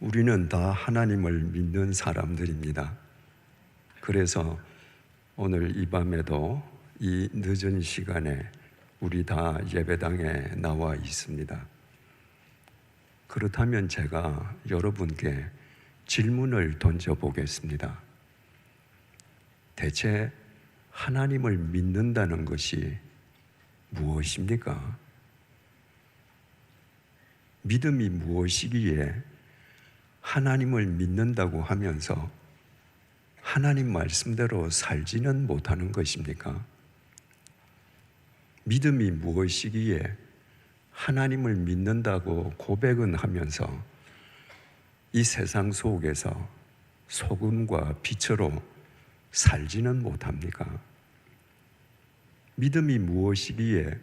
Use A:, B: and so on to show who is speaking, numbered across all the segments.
A: 우리는 다 하나님을 믿는 사람들입니다. 그래서 오늘 이 밤에도 이 늦은 시간에 우리 다 예배당에 나와 있습니다. 그렇다면 제가 여러분께 질문을 던져보겠습니다. 대체 하나님을 믿는다는 것이 무엇입니까? 믿음이 무엇이기에 하나님을 믿는다고 하면서 하나님 말씀대로 살지는 못하는 것입니까? 믿음이 무엇이기에 하나님을 믿는다고 고백은 하면서 이 세상 속에서 소금과 빛으로 살지는 못합니까? 믿음이 무엇이기에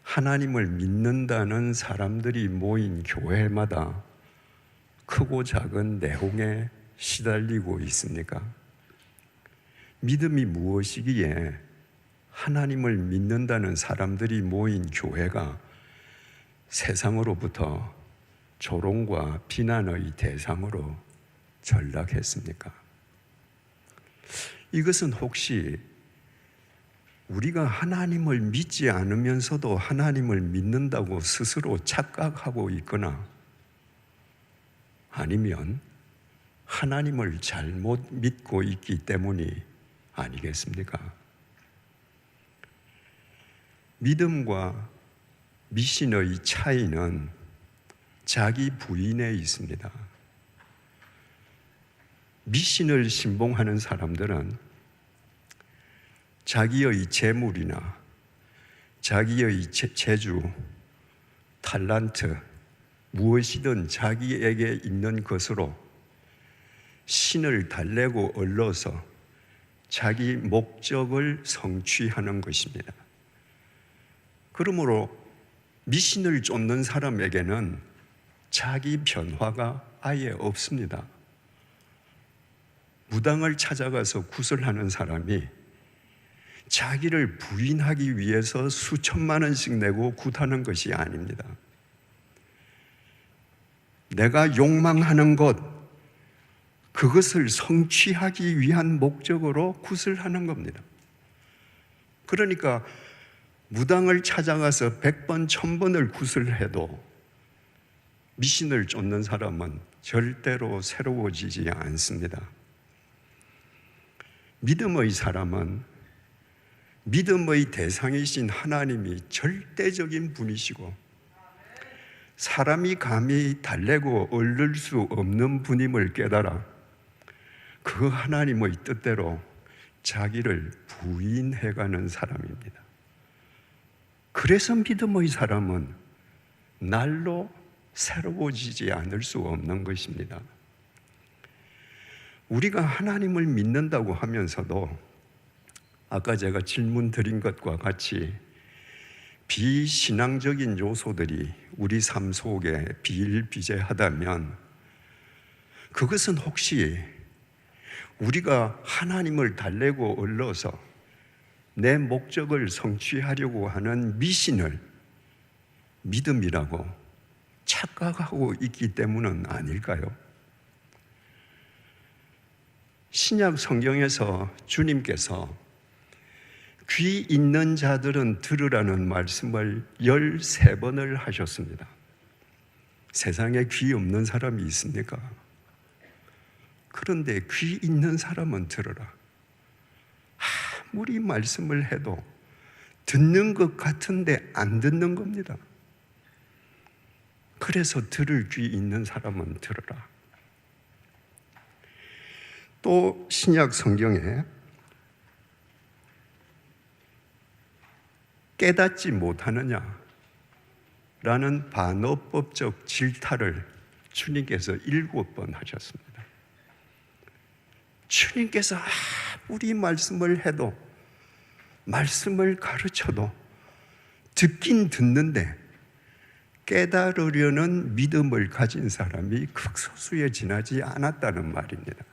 A: 하나님을 믿는다는 사람들이 모인 교회마다 크고 작은 내홍에 시달리고 있습니까? 믿음이 무엇이기에 하나님을 믿는다는 사람들이 모인 교회가 세상으로부터 조롱과 비난의 대상으로 전락했습니까? 이것은 혹시 우리가 하나님을 믿지 않으면서도 하나님을 믿는다고 스스로 착각하고 있거나 아니면 하나님을 잘못 믿고 있기 때문이 아니겠습니까? 믿음과 미신의 차이는 자기 부인에 있습니다. 미신을 신봉하는 사람들은 자기의 재물이나 자기의 재주, 탤런트, 무엇이든 자기에게 있는 것으로 신을 달래고 얼러서 자기 목적을 성취하는 것입니다. 그러므로 미신을 쫓는 사람에게는 자기 변화가 아예 없습니다. 무당을 찾아가서 구슬하는 사람이 자기를 부인하기 위해서 수천만 원씩 내고 굿하는 것이 아닙니다. 내가 욕망하는 것, 그것을 성취하기 위한 목적으로 굿을 하는 겁니다. 그러니까 무당을 찾아가서 100번, 1000번을 굿을 해도 미신을 쫓는 사람은 절대로 새로워지지 않습니다. 믿음의 사람은 믿음의 대상이신 하나님이 절대적인 분이시고 사람이 감히 달래고 얼릴 수 없는 분임을 깨달아 그 하나님의 뜻대로 자기를 부인해가는 사람입니다. 그래서 믿음의 사람은 날로 새로워지지 않을 수 없는 것입니다. 우리가 하나님을 믿는다고 하면서도 아까 제가 질문 드린 것과 같이 비신앙적인 요소들이 우리 삶 속에 비일비재하다면 그것은 혹시 우리가 하나님을 달래고 얼러서 내 목적을 성취하려고 하는 미신을 믿음이라고 착각하고 있기 때문은 아닐까요? 신약 성경에서 주님께서 귀 있는 자들은 들으라는 말씀을 13번을 하셨습니다. 세상에 귀 없는 사람이 있습니까? 그런데 귀 있는 사람은 들으라. 아무리 말씀을 해도 듣는 것 같은데 안 듣는 겁니다. 그래서 들을 귀 있는 사람은 들으라. 또 신약 성경에 깨닫지 못하느냐라는 반어법적 질타를 주님께서 7번 하셨습니다. 주님께서 아무리 말씀을 해도 말씀을 가르쳐도 듣긴 듣는데 깨달으려는 믿음을 가진 사람이 극소수에 지나지 않았다는 말입니다.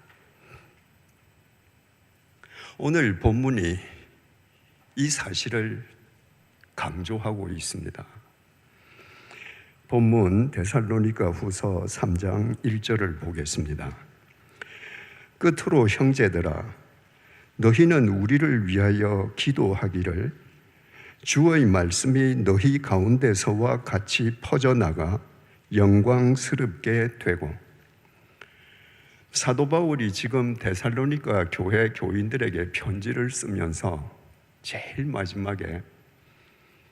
A: 오늘 본문이 이 사실을 강조하고 있습니다. 본문 데살로니가 후서 3장 1절을 보겠습니다. 끝으로 형제들아, 너희는 우리를 위하여 기도하기를 주의 말씀이 너희 가운데서와 같이 퍼져나가 영광스럽게 되고. 사도 바울이 지금 데살로니가 교회 교인들에게 편지를 쓰면서 제일 마지막에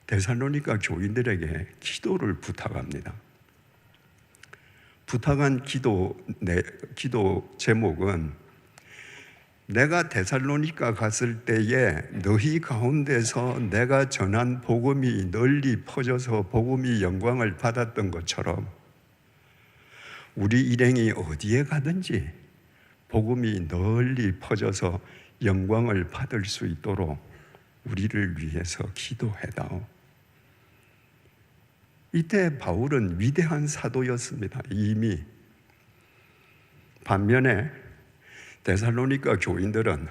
A: 데살로니가 교인들에게 기도를 부탁합니다. 부탁한 기도 제목은 내가 데살로니가 갔을 때에 너희 가운데서 내가 전한 복음이 널리 퍼져서 복음이 영광을 받았던 것처럼 우리 일행이 어디에 가든지 복음이 널리 퍼져서 영광을 받을 수 있도록 우리를 위해서 기도해다오. 이때 바울은 위대한 사도였습니다. 이미. 반면에 데살로니가 교인들은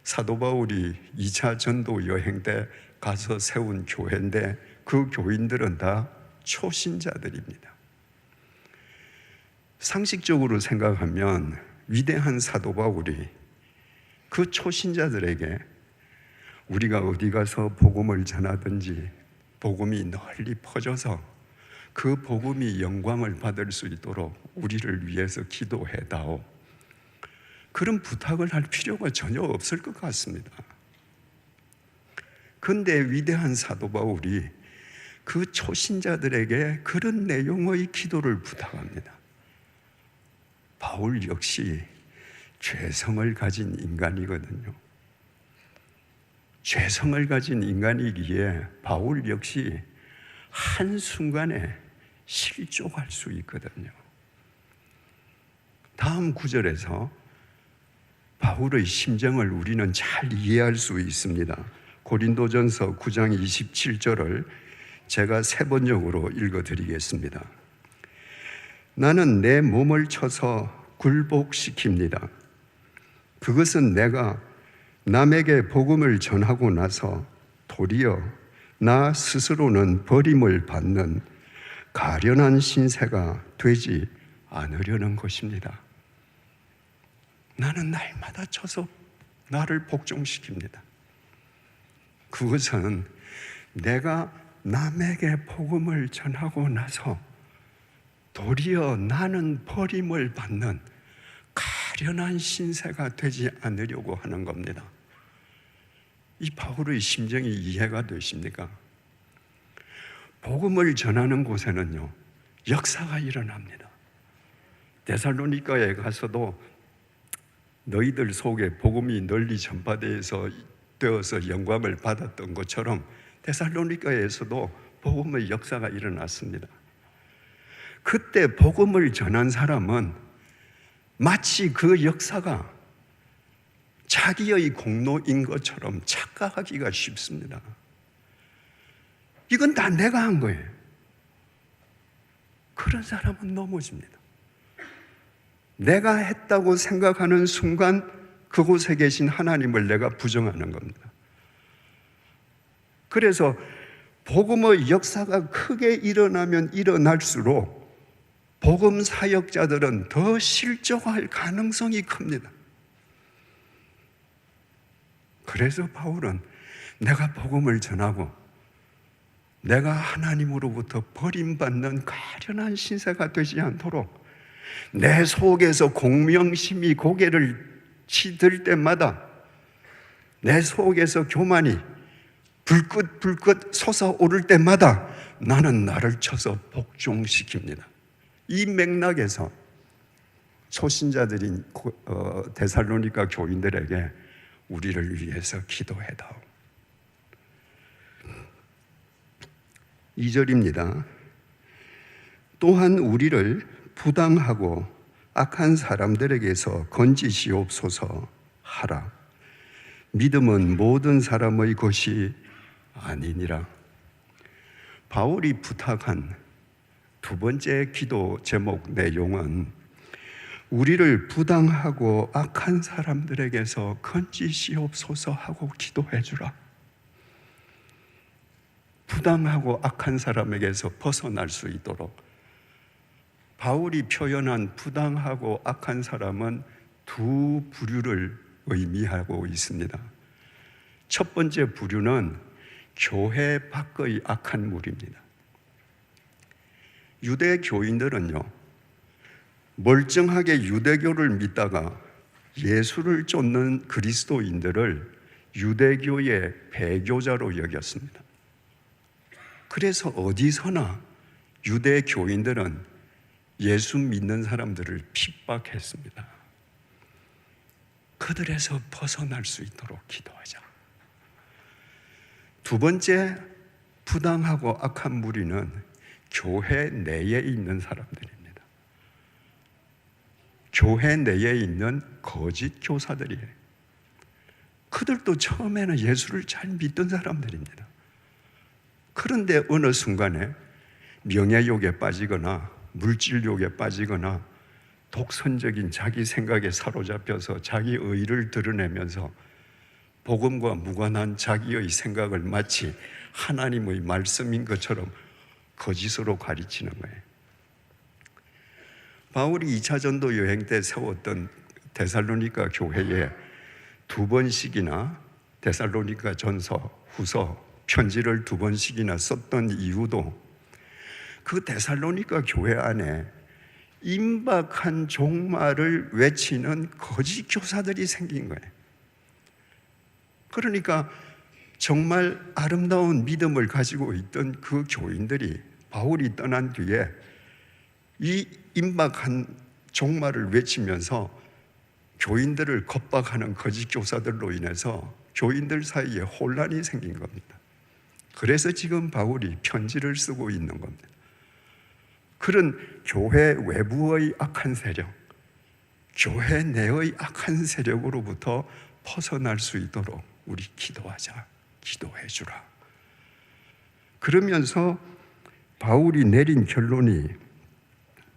A: 사도 바울이 2차 전도 여행 때 가서 세운 교회인데 그 교인들은 다 초신자들입니다. 상식적으로 생각하면 위대한 사도 바울이 그 초신자들에게 우리가 어디 가서 복음을 전하든지 복음이 널리 퍼져서 그 복음이 영광을 받을 수 있도록 우리를 위해서 기도해다오. 그런 부탁을 할 필요가 전혀 없을 것 같습니다. 그런데 위대한 사도 바울이 그 초신자들에게 그런 내용의 기도를 부탁합니다. 바울 역시 죄성을 가진 인간이거든요. 죄성을 가진 인간이기에 바울 역시 한순간에 실족할 수 있거든요. 다음 구절에서 바울의 심정을 우리는 잘 이해할 수 있습니다. 고린도전서 9장 27절을 제가 세 번역으로 읽어드리겠습니다. 나는 내 몸을 쳐서 굴복시킵니다. 그것은 내가 남에게 복음을 전하고 나서 도리어 나 스스로는 버림을 받는 가련한 신세가 되지 않으려는 것입니다. 나는 날마다 쳐서 나를 복종시킵니다. 그것은 내가 남에게 복음을 전하고 나서 도리어 나는 버림을 받는 가련한 신세가 되지 않으려고 하는 겁니다. 이 바울의 심정이 이해가 되십니까? 복음을 전하는 곳에는요, 역사가 일어납니다. 데살로니가에 가서도 너희들 속에 복음이 널리 전파되어서 영광을 받았던 것처럼 데살로니가에서도 복음의 역사가 일어났습니다. 그때 복음을 전한 사람은 마치 그 역사가 자기의 공로인 것처럼 착각하기가 쉽습니다. 이건 다 내가 한 거예요. 그런 사람은 넘어집니다. 내가 했다고 생각하는 순간 그곳에 계신 하나님을 내가 부정하는 겁니다. 그래서 복음의 역사가 크게 일어나면 일어날수록 복음 사역자들은 더 실족할 가능성이 큽니다. 그래서 바울은 내가 복음을 전하고 내가 하나님으로부터 버림받는 가련한 신세가 되지 않도록 내 속에서 공명심이 고개를 치들 때마다 내 속에서 교만이 불긋불긋 솟아오를 때마다 나는 나를 쳐서 복종시킵니다. 이 맥락에서 초신자들인 데살로니가 교인들에게 우리를 위해서 기도해다오. 2절입니다. 또한 우리를 부당하고 악한 사람들에게서 건지시옵소서 하라. 믿음은 모든 사람의 것이 아니니라. 바울이 부탁한 두 번째 기도 제목 내용은 우리를 부당하고 악한 사람들에게서 건지시옵소서 하고 기도해 주라. 부당하고 악한 사람에게서 벗어날 수 있도록, 바울이 표현한 부당하고 악한 사람은 두 부류를 의미하고 있습니다. 첫 번째 부류는 교회 밖의 악한 무리입니다. 유대 교인들은요, 멀쩡하게 유대교를 믿다가 예수를 쫓는 그리스도인들을 유대교의 배교자로 여겼습니다. 그래서 어디서나 유대 교인들은 예수 믿는 사람들을 핍박했습니다. 그들에서 벗어날 수 있도록 기도하자. 두 번째 부당하고 악한 무리는 교회 내에 있는 사람들입니다. 교회 내에 있는 거짓 교사들이에요. 그들도 처음에는 예수를 잘 믿던 사람들입니다. 그런데 어느 순간에 명예욕에 빠지거나 물질욕에 빠지거나 독선적인 자기 생각에 사로잡혀서 자기 의의를 드러내면서 복음과 무관한 자기의 생각을 마치 하나님의 말씀인 것처럼 거짓으로 가르치는 거예요. 바울이 2차 전도 여행 때 세웠던 데살로니가 교회에 두 번씩이나 데살로니가 전서, 후서, 편지를 두 번씩이나 썼던 이유도 그 데살로니가 교회 안에 임박한 종말을 외치는 거짓 교사들이 생긴 거예요. 그러니까 정말 아름다운 믿음을 가지고 있던 그 교인들이 바울이 떠난 뒤에 이 임박한 종말을 외치면서 교인들을 겁박하는 거짓 교사들로 인해서 교인들 사이에 혼란이 생긴 겁니다. 그래서 지금 바울이 편지를 쓰고 있는 겁니다. 그런 교회 외부의 악한 세력, 교회 내의 악한 세력으로부터 벗어날 수 있도록 우리 기도하자, 기도해 주라. 그러면서 바울이 내린 결론이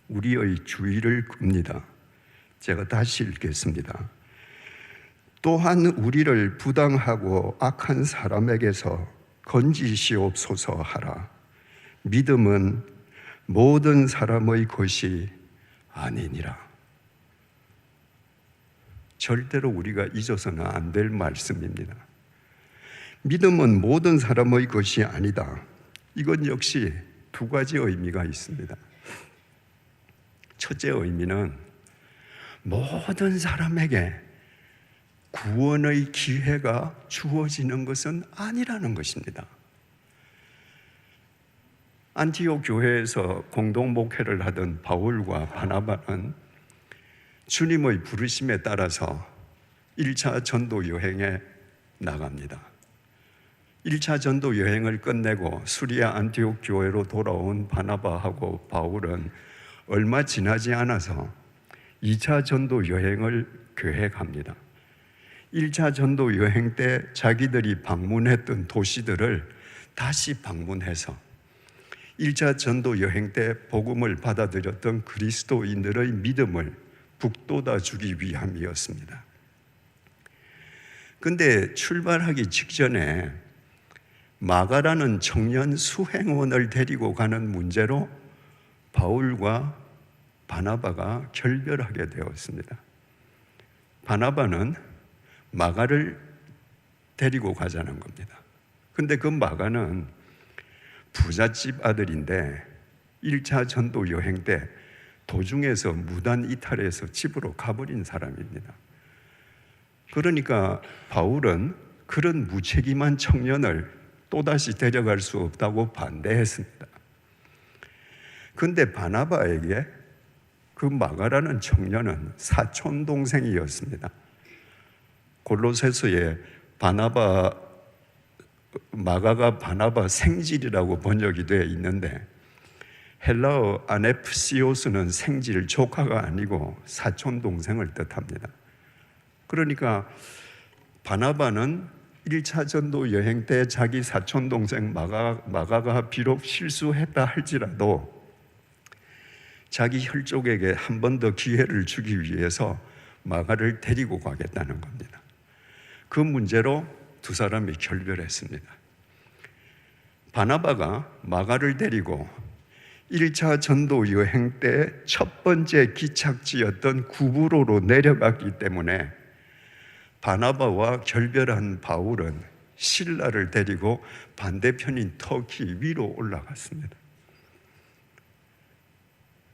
A: 우리의 주의를 끕니다. 제가 다시 읽겠습니다. 또한 우리를 부당하고 악한 사람에게서 건지시옵소서 하라. 믿음은 모든 사람의 것이 아니니라. 절대로 우리가 잊어서는 안 될 말씀입니다. 믿음은 모든 사람의 것이 아니다. 이건 역시 두 가지 의미가 있습니다. 첫째 의미는 모든 사람에게 구원의 기회가 주어지는 것은 아니라는 것입니다. 안티옥 교회에서 공동 목회를 하던 바울과 바나바는 주님의 부르심에 따라서 1차 전도 여행에 나갑니다. 1차 전도 여행을 끝내고 수리아 안티옥 교회로 돌아온 바나바하고 바울은 얼마 지나지 않아서 2차 전도 여행을 계획합니다. 1차 전도 여행 때 자기들이 방문했던 도시들을 다시 방문해서 1차 전도 여행 때 복음을 받아들였던 그리스도인들의 믿음을 북돋아 주기 위함이었습니다. 근데 출발하기 직전에 마가라는 청년 수행원을 데리고 가는 문제로 바울과 바나바가 결별하게 되었습니다. 바나바는 마가를 데리고 가자는 겁니다. 근데 그 마가는 부잣집 아들인데 1차 전도 여행 때 도중에서 무단 이탈해서 집으로 가버린 사람입니다. 그러니까 바울은 그런 무책임한 청년을 또다시 데려갈 수 없다고 반대했습니다. 그런데 바나바에게 그 마가라는 청년은 사촌 동생이었습니다. 골로새서에 마가가 바나바 생질이라고 번역이 되어 있는데 헬라어 아네프시오스는 생질, 조카가 아니고 사촌 동생을 뜻합니다. 그러니까 바나바는 1차 전도 여행 때 자기 사촌 동생 마가가 비록 실수했다 할지라도 자기 혈족에게 한 번 더 기회를 주기 위해서 마가를 데리고 가겠다는 겁니다. 그 문제로 두 사람이 결별했습니다. 바나바가 마가를 데리고 1차 전도 여행 때 첫 번째 기착지였던 구브로로 내려갔기 때문에 바나바와 결별한 바울은 실라를 데리고 반대편인 터키 위로 올라갔습니다.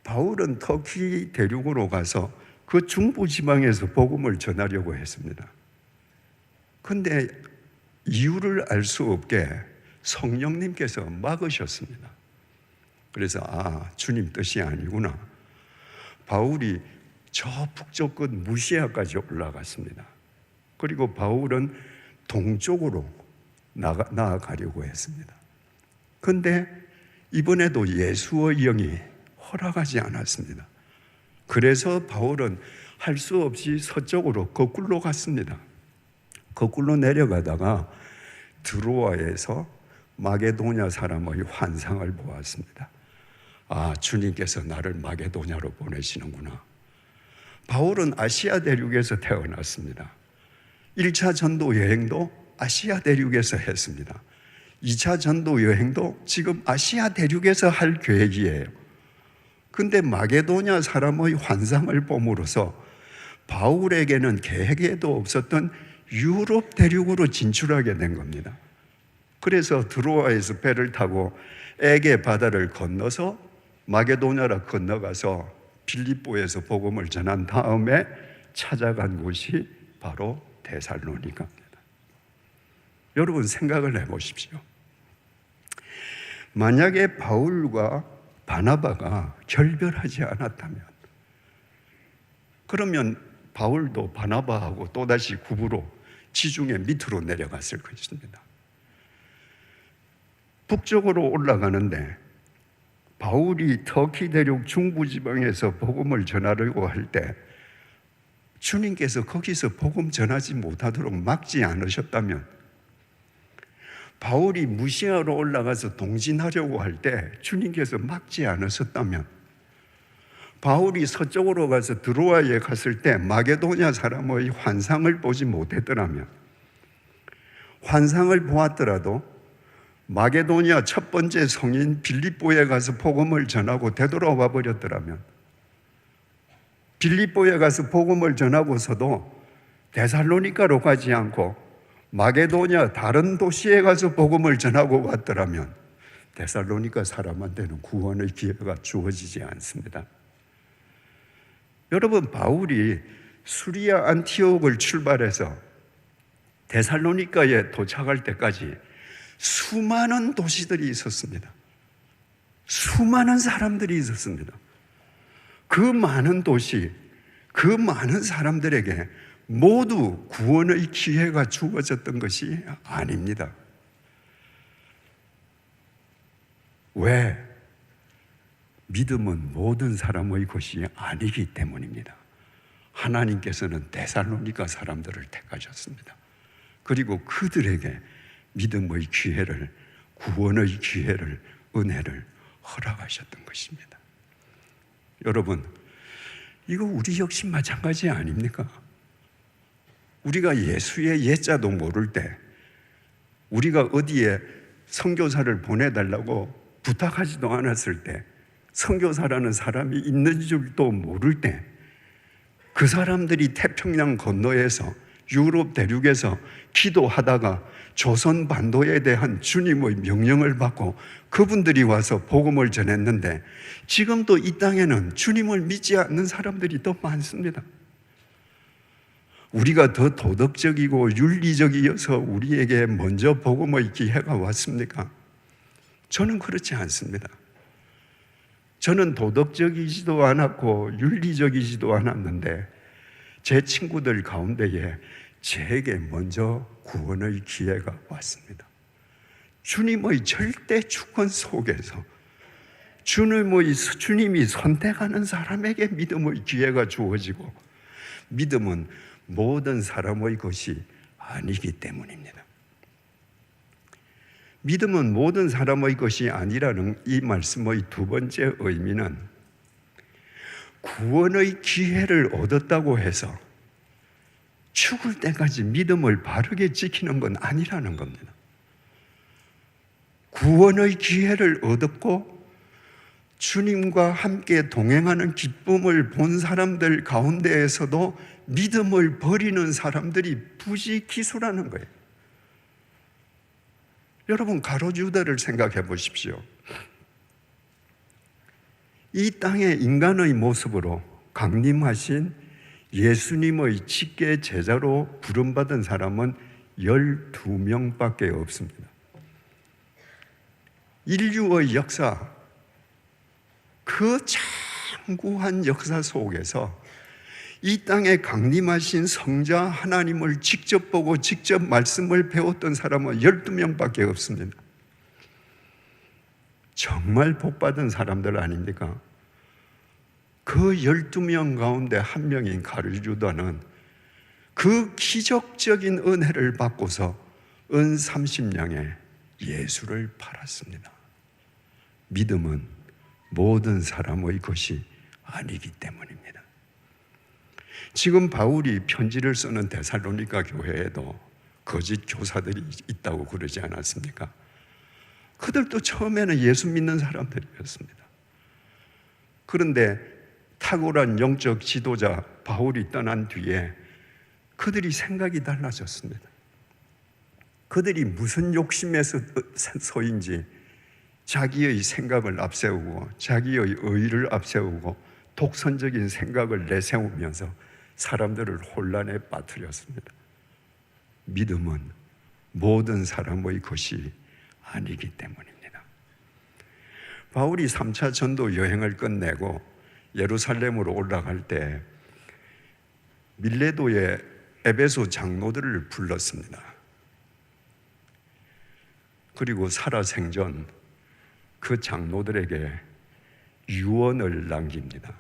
A: 바울은 터키 대륙으로 가서 그 중부 지방에서 복음을 전하려고 했습니다. 그런데 이유를 알 수 없게 성령님께서 막으셨습니다. 그래서 주님 뜻이 아니구나. 바울이 저 북쪽 끝 무시아까지 올라갔습니다. 그리고 바울은 동쪽으로 나아가려고 했습니다. 그런데 이번에도 예수의 영이 허락하지 않았습니다. 그래서 바울은 할 수 없이 서쪽으로 거꾸로 갔습니다. 거꾸로 내려가다가 드로아에서 마게도냐 사람의 환상을 보았습니다. 주님께서 나를 마게도냐로 보내시는구나. 바울은 아시아 대륙에서 태어났습니다. 1차 전도 여행도 아시아 대륙에서 했습니다. 2차 전도 여행도 지금 아시아 대륙에서 할 계획이에요. 근데 마게도냐 사람의 환상을 봄으로써 바울에게는 계획에도 없었던 유럽 대륙으로 진출하게 된 겁니다. 그래서 드로아에서 배를 타고 에게 바다를 건너서 마게도냐로 건너가서 빌립보에서 복음을 전한 다음에 찾아간 곳이 바로 데살로니가입니다. 여러분 생각을 해보십시오. 만약에 바울과 바나바가 결별하지 않았다면, 그러면 바울도 바나바하고 또다시 구브로 지중해 밑으로 내려갔을 것입니다. 북쪽으로 올라가는데 바울이 터키 대륙 중부지방에서 복음을 전하려고 할 때 주님께서 거기서 복음 전하지 못하도록 막지 않으셨다면, 바울이 무시아로 올라가서 동진하려고 할 때 주님께서 막지 않으셨다면, 바울이 서쪽으로 가서 드로아에 갔을 때 마게도냐 사람의 환상을 보지 못했더라면, 환상을 보았더라도 마게도냐 첫 번째 성인 빌립보에 가서 복음을 전하고 되돌아와 버렸더라면, 빌립보에 가서 복음을 전하고서도 데살로니가로 가지 않고 마게도냐 다른 도시에 가서 복음을 전하고 왔더라면 데살로니가 사람한테는 구원의 기회가 주어지지 않습니다. 여러분, 바울이 수리아 안티옥을 출발해서 데살로니가에 도착할 때까지 수많은 도시들이 있었습니다. 수많은 사람들이 있었습니다. 그 많은 도시, 그 많은 사람들에게 모두 구원의 기회가 주어졌던 것이 아닙니다. 왜? 믿음은 모든 사람의 것이 아니기 때문입니다. 하나님께서는 데살로니가 사람들을 택하셨습니다. 그리고 그들에게 믿음의 기회를, 구원의 기회를, 은혜를 허락하셨던 것입니다. 여러분, 이거 우리 역시 마찬가지 아닙니까? 우리가 예수의 예자도 모를 때, 우리가 어디에 선교사를 보내달라고 부탁하지도 않았을 때, 선교사라는 사람이 있는 줄도 모를 때, 그 사람들이 태평양 건너에서 유럽 대륙에서 기도하다가 조선 반도에 대한 주님의 명령을 받고 그분들이 와서 복음을 전했는데, 지금도 이 땅에는 주님을 믿지 않는 사람들이 더 많습니다. 우리가 더 도덕적이고 윤리적이어서 우리에게 먼저 복음의 기회가 왔습니까? 저는 그렇지 않습니다. 저는 도덕적이지도 않았고 윤리적이지도 않았는데 제 친구들 가운데에 제게 먼저 구원의 기회가 왔습니다. 주님의 절대 주권 속에서 주님이 선택하는 사람에게 믿음의 기회가 주어지고, 믿음은 모든 사람의 것이 아니기 때문입니다. 믿음은 모든 사람의 것이 아니라는 이 말씀의 두 번째 의미는, 구원의 기회를 얻었다고 해서 죽을 때까지 믿음을 바르게 지키는 건 아니라는 겁니다. 구원의 기회를 얻었고 주님과 함께 동행하는 기쁨을 본 사람들 가운데에서도 믿음을 버리는 사람들이 부지기수라는 거예요. 여러분, 가로주다를 생각해 보십시오. 이 땅의 인간의 모습으로 강림하신 예수님의 직계 제자로 부름받은 사람은 12명밖에 없습니다. 인류의 역사, 그 장구한 역사 속에서 이 땅에 강림하신 성자 하나님을 직접 보고 직접 말씀을 배웠던 사람은 12명밖에 없습니다. 정말 복받은 사람들 아닙니까? 그 12명 가운데 한 명인 가룟유다는 그 기적적인 은혜를 받고서 은 30냥에 예수를 팔았습니다. 믿음은 모든 사람의 것이 아니기 때문입니다. 지금 바울이 편지를 쓰는 데살로니가 교회에도 거짓 교사들이 있다고 그러지 않았습니까? 그들도 처음에는 예수 믿는 사람들이었습니다. 그런데 탁월한 영적 지도자 바울이 떠난 뒤에 그들이 생각이 달라졌습니다. 그들이 무슨 욕심에서인지 자기의 생각을 앞세우고 자기의 의의를 앞세우고 독선적인 생각을 내세우면서 사람들을 혼란에 빠뜨렸습니다. 믿음은 모든 사람의 것이 아니기 때문입니다. 바울이 3차 전도 여행을 끝내고 예루살렘으로 올라갈 때 밀레도의 에베소 장로들을 불렀습니다. 그리고 살아생전 그 장로들에게 유언을 남깁니다.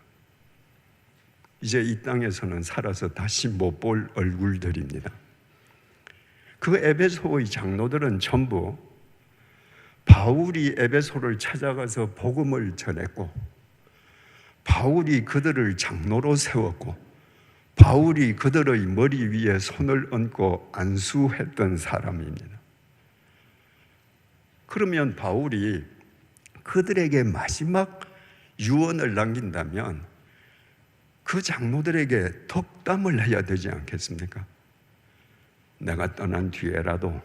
A: 이제 이 땅에서는 살아서 다시 못 볼 얼굴들입니다. 그 에베소의 장로들은 전부 바울이 에베소를 찾아가서 복음을 전했고 바울이 그들을 장로로 세웠고 바울이 그들의 머리 위에 손을 얹고 안수했던 사람입니다. 그러면 바울이 그들에게 마지막 유언을 남긴다면 그 장로들에게 덕담을 해야 되지 않겠습니까? 내가 떠난 뒤에라도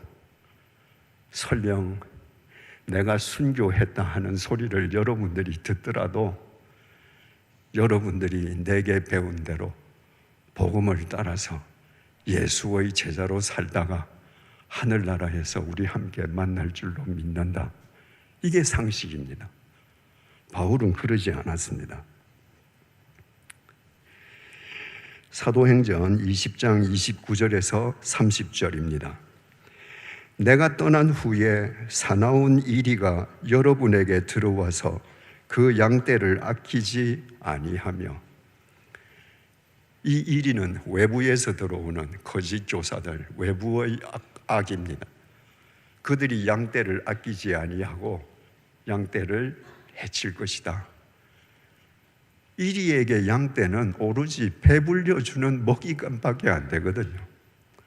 A: 설령 내가 순교했다 하는 소리를 여러분들이 듣더라도 여러분들이 내게 배운 대로 복음을 따라서 예수의 제자로 살다가 하늘나라에서 우리 함께 만날 줄로 믿는다. 이게 상식입니다. 바울은 그러지 않았습니다. 사도행전 20장 29절에서 30절입니다. 내가 떠난 후에 사나운 이리가 여러분에게 들어와서 그 양떼를 아끼지 아니하며, 이 이리는 외부에서 들어오는 거짓 교사들, 외부의 악입니다. 그들이 양떼를 아끼지 아니하고 양떼를 해칠 것이다. 이리에게 양떼는 오로지 배불려주는 먹이감밖에 안 되거든요.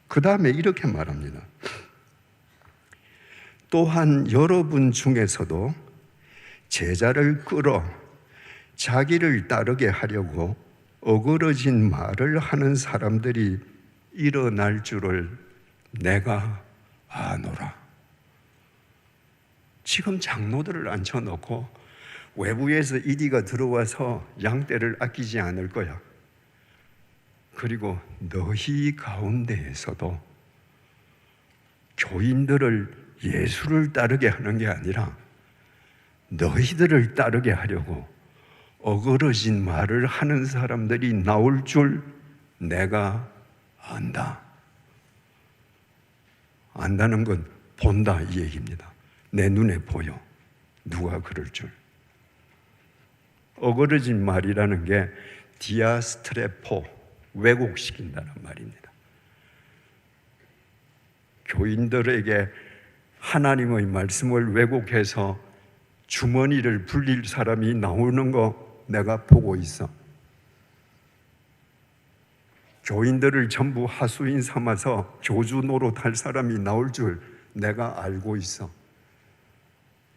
A: 그 다음에 이렇게 말합니다. 또한 여러분 중에서도 제자를 끌어 자기를 따르게 하려고 어그러진 말을 하는 사람들이 일어날 줄을 내가 아노라. 지금 장로들을 앉혀놓고 외부에서 이리가 들어와서 양떼를 아끼지 않을 거야. 그리고 너희 가운데에서도 교인들을 예수를 따르게 하는 게 아니라 너희들을 따르게 하려고 어그러진 말을 하는 사람들이 나올 줄 내가 안다. 안다는 건 본다 이 얘기입니다. 내 눈에 보여. 누가 그럴 줄. 어그러진 말이라는 게 디아스트레포, 왜곡시킨다는 말입니다. 교인들에게 하나님의 말씀을 왜곡해서 주머니를 불릴 사람이 나오는 거 내가 보고 있어. 교인들을 전부 하수인 삼아서 교주 노릇할 사람이 나올 줄 내가 알고 있어.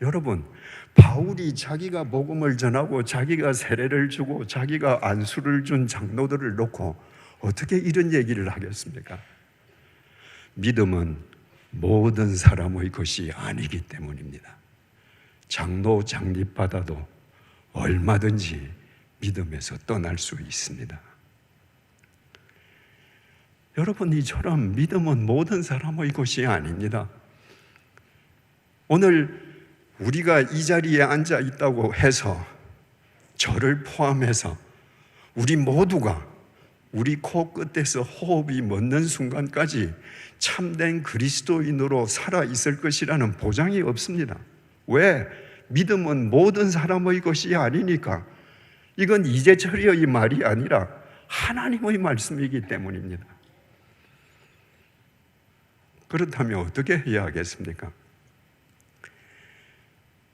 A: 여러분, 바울이 자기가 복음을 전하고 자기가 세례를 주고 자기가 안수를 준 장로들을 놓고 어떻게 이런 얘기를 하겠습니까? 믿음은 모든 사람의 것이 아니기 때문입니다. 장로 장립받아도 얼마든지 믿음에서 떠날 수 있습니다. 여러분, 이처럼 믿음은 모든 사람의 것이 아닙니다. 오늘 우리가 이 자리에 앉아 있다고 해서 저를 포함해서 우리 모두가 우리 코끝에서 호흡이 멎는 순간까지 참된 그리스도인으로 살아있을 것이라는 보장이 없습니다. 왜? 믿음은 모든 사람의 것이 아니니까. 이건 이재철이의 말이 아니라 하나님의 말씀이기 때문입니다. 그렇다면 어떻게 해야 하겠습니까?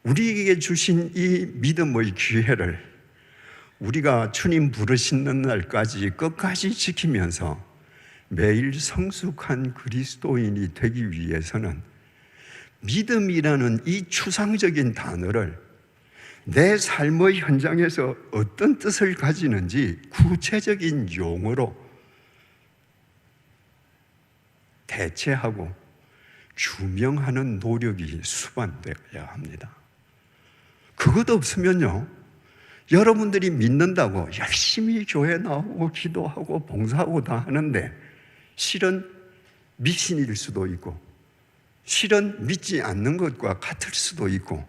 A: 우리에게 주신 이 믿음의 기회를 우리가 주님 부르시는 날까지 끝까지 지키면서 매일 성숙한 그리스도인이 되기 위해서는 믿음이라는 이 추상적인 단어를 내 삶의 현장에서 어떤 뜻을 가지는지 구체적인 용어로 대체하고 규명하는 노력이 수반되어야 합니다. 그것 없으면요, 여러분들이 믿는다고 열심히 교회 나오고 기도하고 봉사하고 다 하는데 실은 미신일 수도 있고 실은 믿지 않는 것과 같을 수도 있고,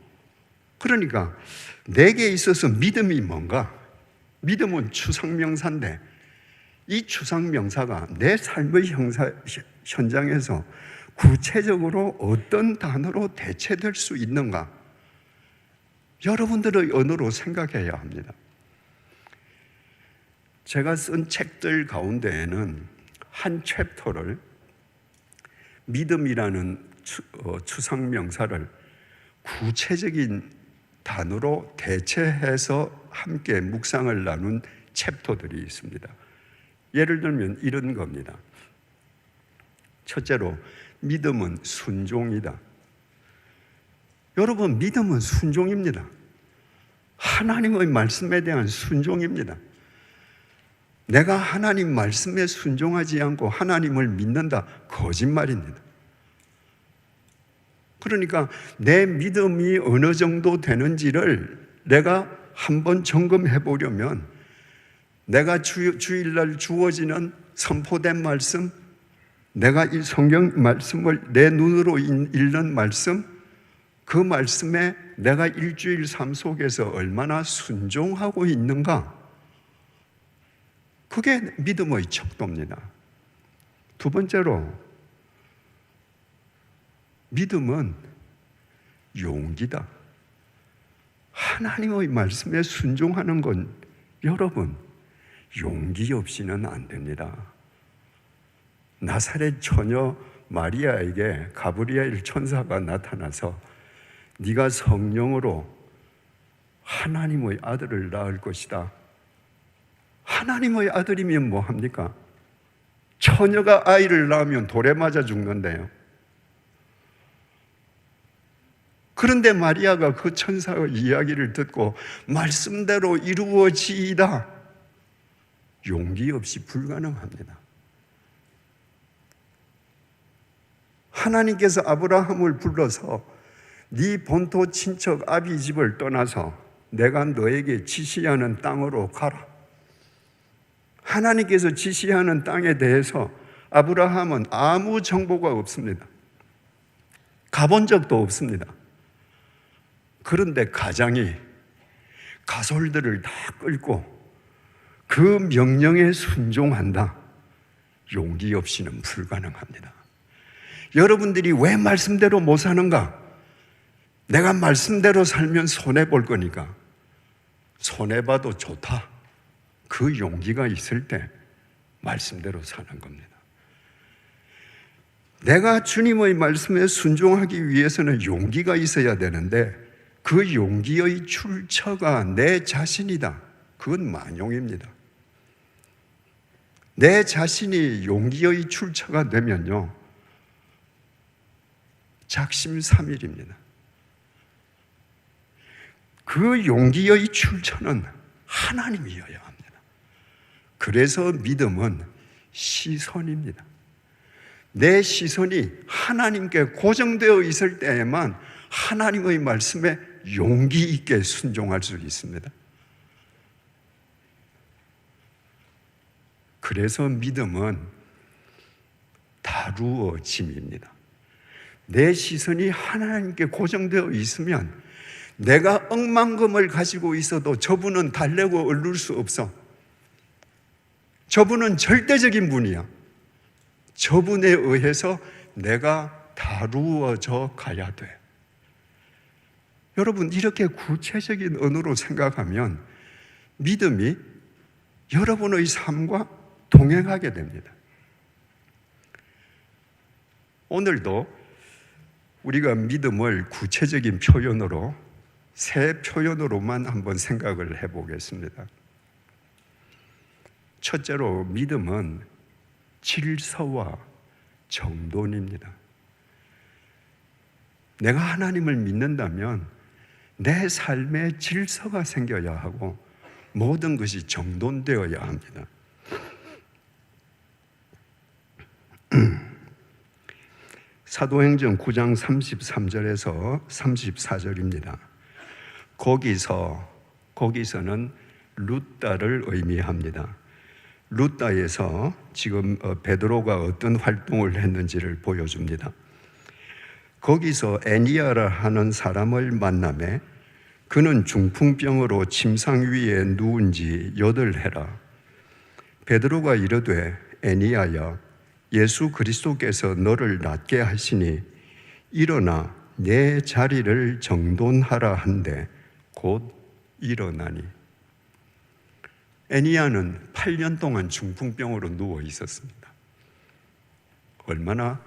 A: 그러니까 내게 있어서 믿음이 뭔가? 믿음은 추상명사인데 이 추상명사가 내 삶의 현장에서 구체적으로 어떤 단어로 대체될 수 있는가? 여러분들의 언어로 생각해야 합니다. 제가 쓴 책들 가운데에는 한 챕터를 믿음이라는 추상명사를 구체적인 단어로 대체해서 함께 묵상을 나눈 챕터들이 있습니다. 예를 들면 이런 겁니다. 첫째로, 믿음은 순종이다. 여러분, 믿음은 순종입니다. 하나님의 말씀에 대한 순종입니다. 내가 하나님 말씀에 순종하지 않고 하나님을 믿는다, 거짓말입니다. 그러니까 내 믿음이 어느 정도 되는지를 내가 한번 점검해 보려면 내가 주일날 주어지는 선포된 말씀, 내가 이 성경 말씀을 내 눈으로 읽는 말씀, 그 말씀에 내가 일주일 삶 속에서 얼마나 순종하고 있는가, 그게 믿음의 척도입니다. 두 번째로, 믿음은 용기다. 하나님의 말씀에 순종하는 건 여러분, 용기 없이는 안 됩니다. 나사렛 처녀 마리아에게 가브리엘 천사가 나타나서 네가 성령으로 하나님의 아들을 낳을 것이다. 하나님의 아들이면 뭐합니까? 처녀가 아이를 낳으면 돌에 맞아 죽는데요. 그런데 마리아가 그 천사의 이야기를 듣고 말씀대로 이루어지이다. 용기 없이 불가능합니다. 하나님께서 아브라함을 불러서 네 본토 친척 아비 집을 떠나서 내가 너에게 지시하는 땅으로 가라. 하나님께서 지시하는 땅에 대해서 아브라함은 아무 정보가 없습니다. 가본 적도 없습니다. 그런데 가장이 가솔들을 다 끌고 그 명령에 순종한다. 용기 없이는 불가능합니다. 여러분들이 왜 말씀대로 못 사는가? 내가 말씀대로 살면 손해볼 거니까. 손해봐도 좋다. 그 용기가 있을 때 말씀대로 사는 겁니다. 내가 주님의 말씀에 순종하기 위해서는 용기가 있어야 되는데 그 용기의 출처가 내 자신이다. 그건 만용입니다. 내 자신이 용기의 출처가 되면요, 작심삼일입니다. 그 용기의 출처는 하나님이어야 합니다. 그래서 믿음은 시선입니다. 내 시선이 하나님께 고정되어 있을 때에만 하나님의 말씀에 용기 있게 순종할 수 있습니다. 그래서 믿음은 다루어짐입니다. 내 시선이 하나님께 고정되어 있으면 내가 억만금을 가지고 있어도 저분은 달래고 얻을 수 없어. 저분은 절대적인 분이야. 저분에 의해서 내가 다루어져 가야 돼. 여러분, 이렇게 구체적인 언어로 생각하면 믿음이 여러분의 삶과 동행하게 됩니다. 오늘도 우리가 믿음을 구체적인 표현으로, 세 표현으로만 한번 생각을 해보겠습니다. 첫째로, 믿음은 질서와 정돈입니다. 내가 하나님을 믿는다면 내 삶에 질서가 생겨야 하고 모든 것이 정돈되어야 합니다. 사도행전 9장 33절에서 34절입니다. 거기서는 루다를 의미합니다. 루다에서 지금 베드로가 어떤 활동을 했는지를 보여줍니다. 거기서 애니아라 하는 사람을 만나매 그는 중풍병으로 침상 위에 누운 지 8해라. 베드로가 이르되 애니아야, 예수 그리스도께서 너를 낫게 하시니 일어나 내 자리를 정돈하라 한데 곧 일어나니. 애니아는 8년 동안 중풍병으로 누워 있었습니다. 얼마나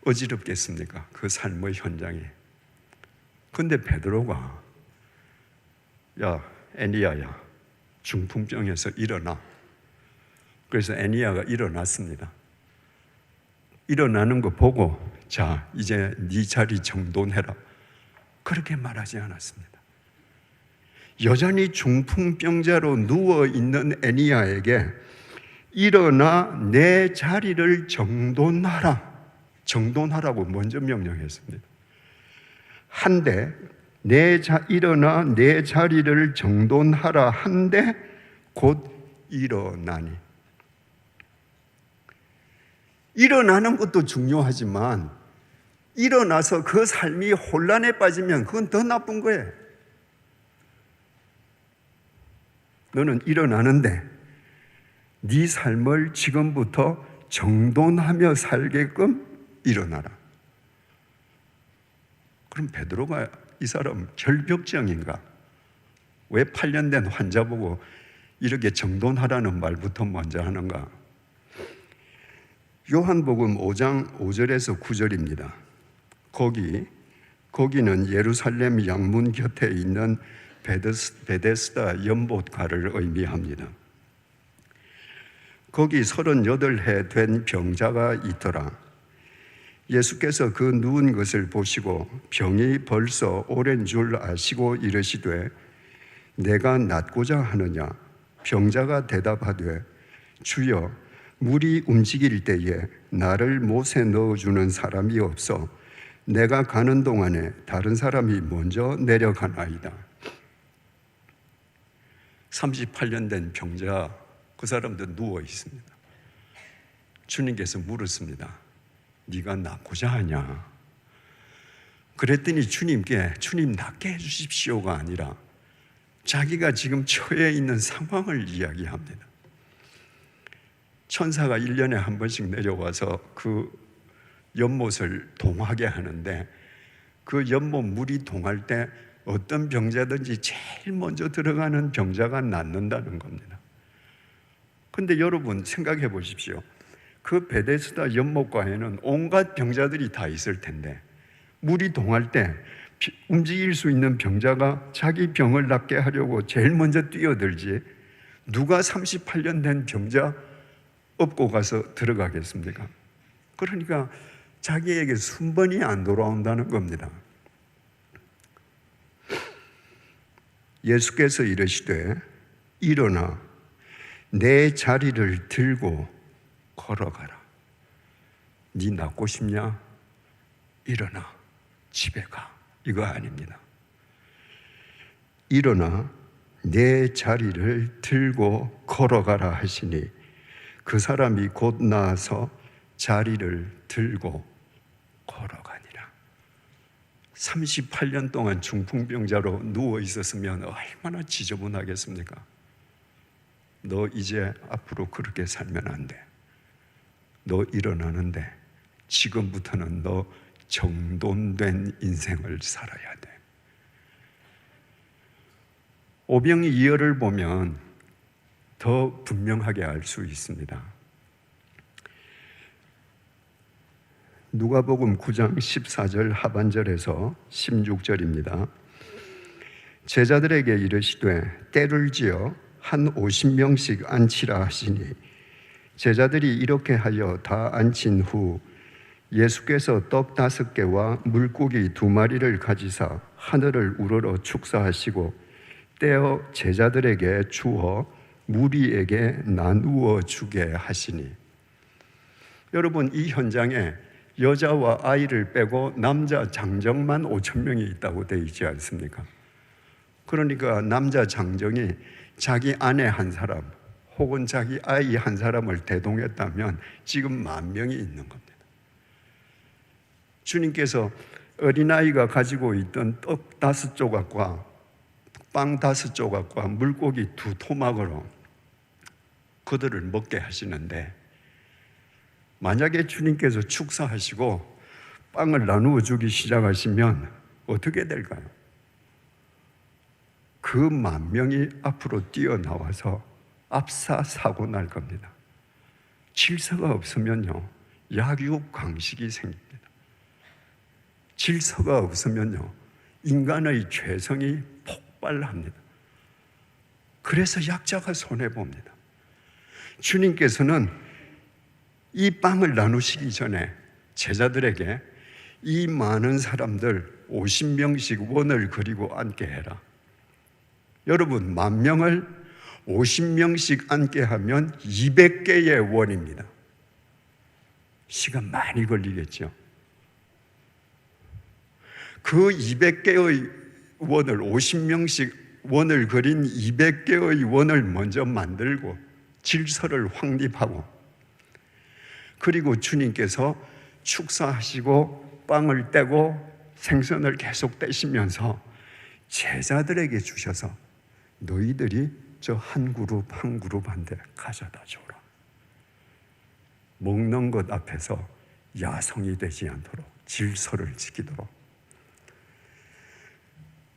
A: 어지럽겠습니까? 그 삶의 현장에. 근데 베드로가, 야, 애니아야, 중풍병에서 일어나. 그래서 애니아가 일어났습니다. 일어나는 거 보고, 자, 이제 네 자리 정돈해라. 그렇게 말하지 않았습니다. 여전히 중풍병자로 누워있는 애니아에게 일어나 내 자리를 정돈하라고 먼저 명령했습니다. 한데 일어나 내 자리를 정돈하라 한데 곧 일어나니. 일어나는 것도 중요하지만 일어나서 그 삶이 혼란에 빠지면 그건 더 나쁜 거예요. 너는 일어나는데 네 삶을 지금부터 정돈하며 살게끔 일어나라. 그럼 베드로가 이 사람 결벽증인가? 왜 8년 된 환자 보고 이렇게 정돈하라는 말부터 먼저 하는가? 요한복음 5장 5절에서 9절입니다. 거기는 예루살렘 양문 곁에 있는 베데스다 연못가를 의미합니다. 거기 38해 된 병자가 있더라. 예수께서 그 누운 것을 보시고 병이 벌써 오랜 줄 아시고 이르시되 내가 낫고자 하느냐? 병자가 대답하되 주여, 물이 움직일 때에 나를 못에 넣어주는 사람이 없어 내가 가는 동안에 다른 사람이 먼저 내려가나이다. 38년 된 병자, 그 사람도 누워 있습니다. 주님께서 물었습니다. 네가 낫고자 하냐? 그랬더니 주님께 주님 낫게 해주십시오가 아니라 자기가 지금 처해 있는 상황을 이야기합니다. 천사가 1년에 한 번씩 내려와서 그 연못을 동하게 하는데 그 연못 물이 동할 때 어떤 병자든지 제일 먼저 들어가는 병자가 낫는다는 겁니다. 근데 여러분 생각해 보십시오. 그 베데스다 연못가에는 온갖 병자들이 다 있을 텐데 물이 동할 때 움직일 수 있는 병자가 자기 병을 낫게 하려고 제일 먼저 뛰어들지 누가 38년 된 병자 업고 가서 들어가겠습니까? 그러니까 자기에게 순번이 안 돌아온다는 겁니다. 예수께서 이르시되 일어나 내 자리를 들고 걸어가라. 네 낫고 싶냐? 일어나 집에 가. 이거 아닙니다. 일어나 내 자리를 들고 걸어가라 하시니 그 사람이 곧 나아서 자리를 들고 걸어가니라. 38년 동안 중풍병자로 누워 있었으면 얼마나 지저분하겠습니까? 너 이제 앞으로 그렇게 살면 안 돼. 너 일어나는데 지금부터는 너 정돈된 인생을 살아야 돼. 오병이어를 보면 더 분명하게 알 수 있습니다. 누가복음 9장 14절 하반절에서 16절입니다. 제자들에게 이르시되 때를 지어 한 50명씩 앉히라 하시니 제자들이 이렇게 하여 다 앉힌 후 예수께서 떡 5개와 물고기 2마리를 가지사 하늘을 우러러 축사하시고 떼어 제자들에게 주어 무리에게 나누어 주게 하시니. 여러분, 이 현장에 여자와 아이를 빼고 남자 장정만 5,000명이 있다고 되어 있지 않습니까? 그러니까 남자 장정이 자기 아내 한 사람 혹은 자기 아이 한 사람을 대동했다면 지금 10,000명이 있는 겁니다. 주님께서 어린아이가 가지고 있던 떡 5조각과 빵 5조각과 물고기 2토막으로 그들을 먹게 하시는데, 만약에 주님께서 축사하시고 빵을 나누어 주기 시작하시면 어떻게 될까요? 그 10,000명이 앞으로 뛰어나와서 압사사고 날 겁니다. 질서가 없으면요, 약육강식이 생깁니다. 질서가 없으면요, 인간의 죄성이 폭발합니다. 그래서 약자가 손해봅니다. 주님께서는 이 빵을 나누시기 전에 제자들에게 이 많은 사람들 50명씩 원을 그리고 앉게 해라. 여러분, 10,000명을 50명씩 앉게 하면 200개의 원입니다. 시간 많이 걸리겠죠. 그 200개의 원을, 50명씩 원을 그린 200개의 원을 먼저 만들고 질서를 확립하고, 그리고 주님께서 축사하시고 빵을 떼고 생선을 계속 떼시면서 제자들에게 주셔서 너희들이 저 한 그룹 한 그룹한테 가져다 줘라. 먹는 것 앞에서 야성이 되지 않도록 질서를 지키도록.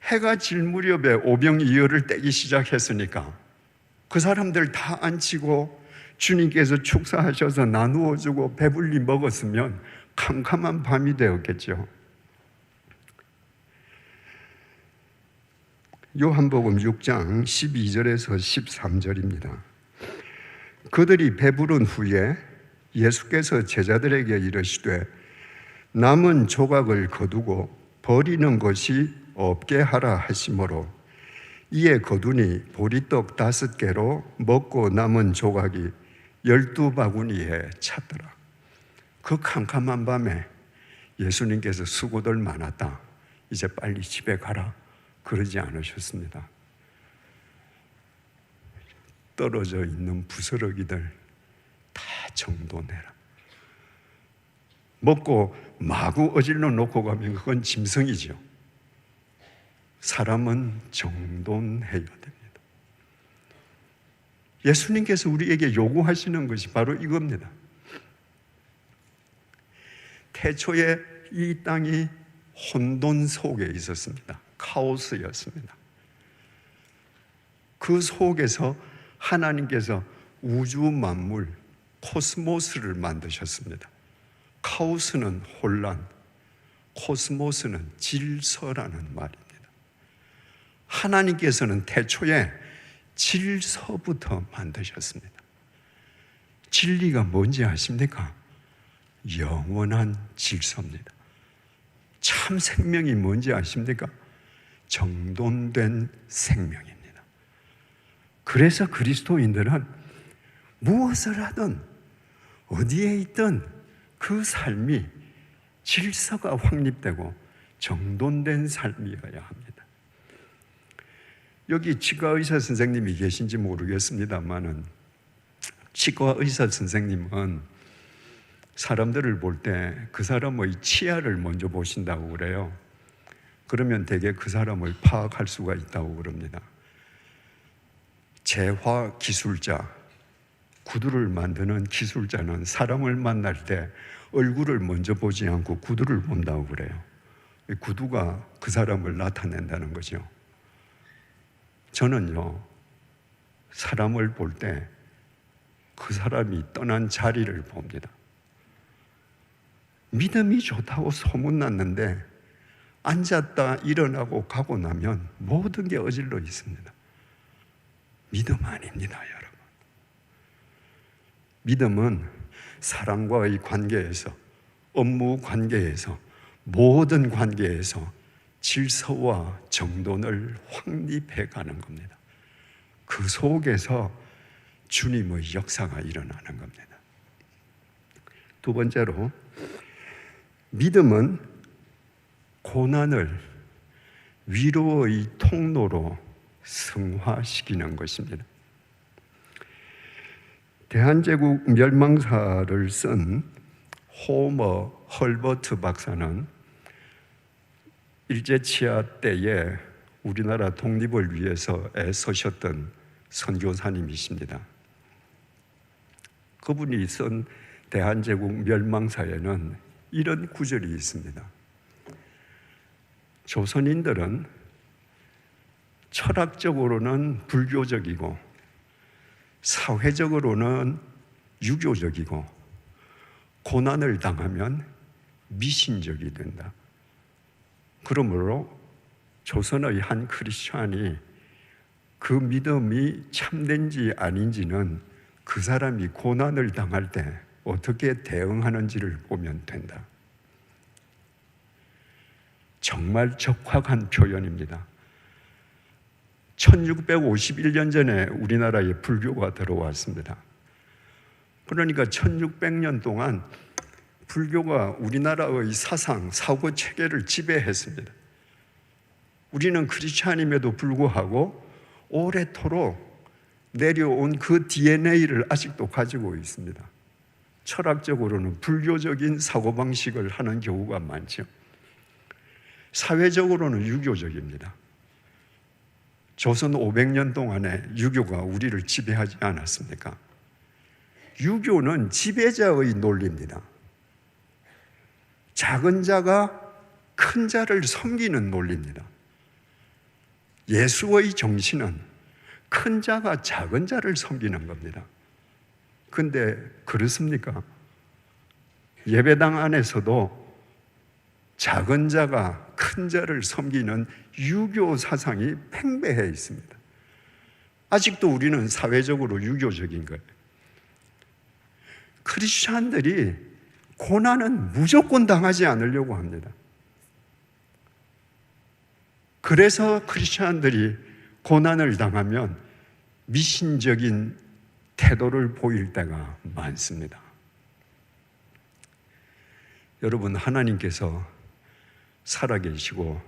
A: 해가 질 무렵에 오병이어를 떼기 시작했으니까 그 사람들 다 앉히고 주님께서 축사하셔서 나누어 주고 배불리 먹었으면 캄캄한 밤이 되었겠죠. 요한복음 6장 12절에서 13절입니다. 그들이 배부른 후에 예수께서 제자들에게 이르시되 남은 조각을 거두고 버리는 것이 없게 하라 하시므로 이에 거두니 보리떡 5개로 먹고 남은 조각이 12바구니에 찼더라. 그 캄캄한 밤에 예수님께서 수고들 많았다, 이제 빨리 집에 가라, 그러지 않으셨습니다. 떨어져 있는 부스러기들 다 정돈해라. 먹고 마구 어질러 놓고 가면 그건 짐승이죠. 사람은 정돈해야 됩니다. 예수님께서 우리에게 요구하시는 것이 바로 이겁니다. 태초에 이 땅이 혼돈 속에 있었습니다. 카오스였습니다. 그 속에서 하나님께서 우주 만물, 코스모스를 만드셨습니다. 카오스는 혼란, 코스모스는 질서라는 말입니다. 하나님께서는 태초에 질서부터 만드셨습니다. 진리가 뭔지 아십니까? 영원한 질서입니다. 참 생명이 뭔지 아십니까? 정돈된 생명입니다. 그래서 그리스도인들은 무엇을 하든 어디에 있든 그 삶이 질서가 확립되고 정돈된 삶이어야 합니다. 여기 치과 의사 선생님이 계신지 모르겠습니다만은 치과 의사 선생님은 사람들을 볼 때 그 사람의 치아를 먼저 보신다고 그래요. 그러면 대개 그 사람을 파악할 수가 있다고 그럽니다. 재화 기술자, 구두를 만드는 기술자는 사람을 만날 때 얼굴을 먼저 보지 않고 구두를 본다고 그래요. 구두가 그 사람을 나타낸다는 거죠. 저는요, 사람을 볼 때 그 사람이 떠난 자리를 봅니다. 믿음이 좋다고 소문났는데 앉았다 일어나고 가고 나면 모든 게 어질러 있습니다. 믿음 아닙니다, 여러분. 믿음은 사랑과의 관계에서, 업무 관계에서, 모든 관계에서 질서와 정돈을 확립해 가는 겁니다. 그 속에서 주님의 역사가 일어나는 겁니다. 두 번째로, 믿음은 고난을 위로의 통로로 승화시키는 것입니다. 대한제국 멸망사를 쓴 호머 헐버트 박사는 일제치하 때에 우리나라 독립을 위해서 애쓰셨던 선교사님이십니다. 그분이 쓴 대한제국 멸망사에는 이런 구절이 있습니다. 조선인들은 철학적으로는 불교적이고 사회적으로는 유교적이고 고난을 당하면 미신적이 된다. 그러므로 조선의 한 크리스찬이 그 믿음이 참된지 아닌지는 그 사람이 고난을 당할 때 어떻게 대응하는지를 보면 된다. 정말 적확한 표현입니다. 1651년 전에 우리나라에 불교가 들어왔습니다. 그러니까 1600년 동안 불교가 우리나라의 사상, 사고 체계를 지배했습니다. 우리는 크리스찬임에도 불구하고 오래도록 내려온 그 DNA를 아직도 가지고 있습니다. 철학적으로는 불교적인 사고방식을 하는 경우가 많죠. 사회적으로는 유교적입니다. 조선 500년 동안에 유교가 우리를 지배하지 않았습니까? 유교는 지배자의 논리입니다. 작은 자가 큰 자를 섬기는 논리입니다. 예수의 정신은 큰 자가 작은 자를 섬기는 겁니다. 근데 그렇습니까? 예배당 안에서도 작은 자가 큰 자를 섬기는 유교 사상이 팽배해 있습니다. 아직도 우리는 사회적으로 유교적인 거예요. 크리스찬들이 고난은 무조건 당하지 않으려고 합니다. 그래서 크리스찬들이 고난을 당하면 미신적인 태도를 보일 때가 많습니다. 여러분, 하나님께서 살아계시고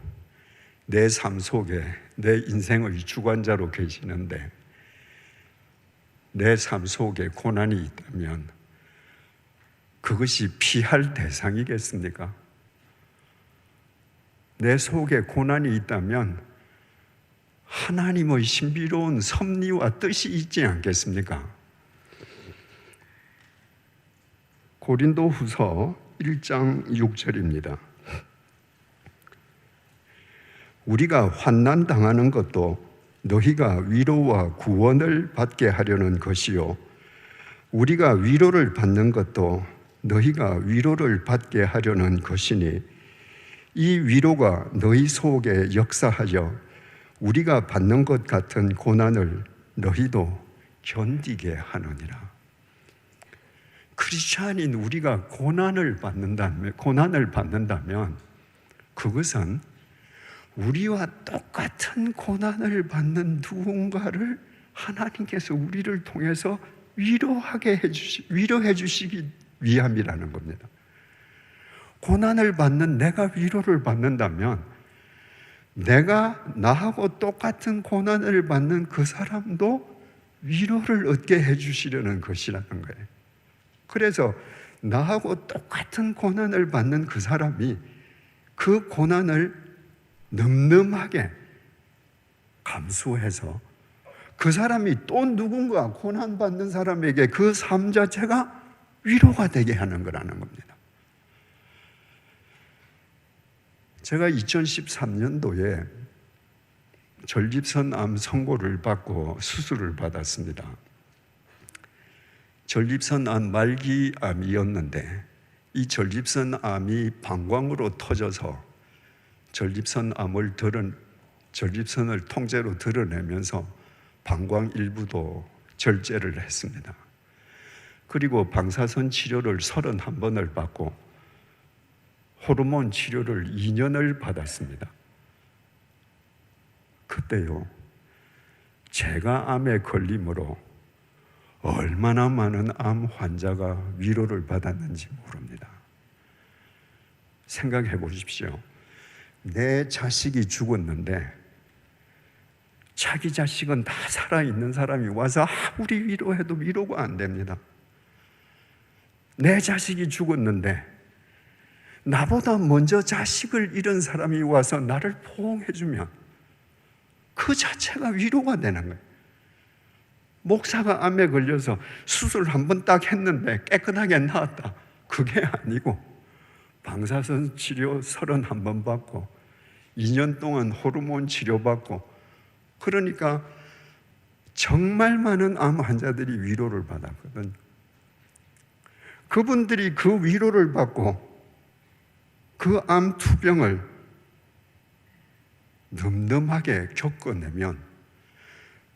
A: 내 삶 속에 내 인생의 주관자로 계시는데 내 삶 속에 고난이 있다면 그것이 피할 대상이겠습니까? 내 속에 고난이 있다면 하나님의 신비로운 섭리와 뜻이 있지 않겠습니까? 고린도후서 1장 6절입니다. 우리가 환난 당하는 것도 너희가 위로와 구원을 받게 하려는 것이요 우리가 위로를 받는 것도 너희가 위로를 받게 하려는 것이니 이 위로가 너희 속에 역사하여 우리가 받는 것 같은 고난을 너희도 견디게 하느니라. 크리스찬인 우리가 고난을 받는다면 그것은 우리와 똑같은 고난을 받는 누군가를 하나님께서 우리를 통해서 위로해 주시기 위함이라는 겁니다. 고난을 받는 내가 위로를 받는다면 내가 나하고 똑같은 고난을 받는 그 사람도 위로를 얻게 해주시려는 것이라는 거예요. 그래서 나하고 똑같은 고난을 받는 그 사람이 그 고난을 늠름하게 감수해서 그 사람이 또 누군가 고난받는 사람에게 그 삶 자체가 위로가 되게 하는 거라는 겁니다. 제가 2013년도에 전립선암 선고를 받고 수술을 받았습니다. 전립선암 말기암이었는데 이 전립선암이 방광으로 터져서 전립선을 통째로 드러내면서 방광 일부도 절제를 했습니다. 그리고 방사선 치료를 31번을 받고 호르몬 치료를 2년을 받았습니다. 그때요, 제가 암에 걸림으로 얼마나 많은 암 환자가 위로를 받았는지 모릅니다. 생각해 보십시오. 내 자식이 죽었는데 자기 자식은 다 살아있는 사람이 와서 아무리 위로해도 위로가 안 됩니다. 내 자식이 죽었는데 나보다 먼저 자식을 잃은 사람이 와서 나를 포옹해주면 그 자체가 위로가 되는 거예요. 목사가 암에 걸려서 수술 한 번 딱 했는데 깨끗하게 나았다. 그게 아니고 방사선 치료 31번 받고 2년 동안 호르몬 치료받고, 그러니까 정말 많은 암 환자들이 위로를 받았거든요. 그분들이 그 위로를 받고 그 암 투병을 늠름하게 겪어내면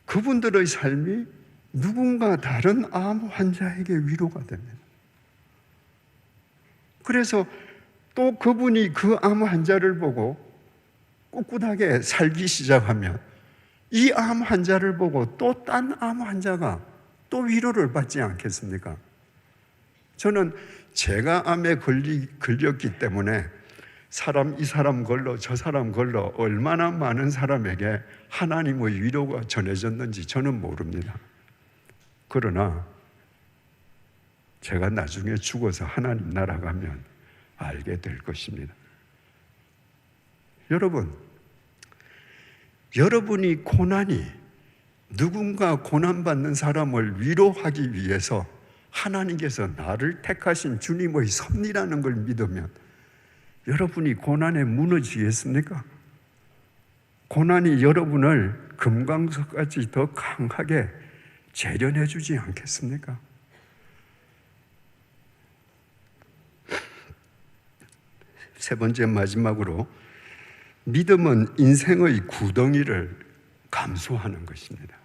A: 그분들의 삶이 누군가 다른 암 환자에게 위로가 됩니다. 그래서 또 그분이 그 암 환자를 보고 꿋꿋하게 살기 시작하면 이 암 환자를 보고 또 딴 암 환자가 또 위로를 받지 않겠습니까? 저는 제가 암에 걸렸기 때문에 이 사람 걸러 저 사람 걸러 얼마나 많은 사람에게 하나님의 위로가 전해졌는지 저는 모릅니다. 그러나 제가 나중에 죽어서 하나님 나라 가면 알게 될 것입니다. 여러분이 누군가 고난받는 사람을 위로하기 위해서 하나님께서 나를 택하신 주님의 섭리라는 걸 믿으면 여러분이 고난에 무너지겠습니까? 고난이 여러분을 금강석까지 더 강하게 재련해 주지 않겠습니까? 세 번째, 마지막으로, 믿음은 인생의 구덩이를 감수하는 것입니다.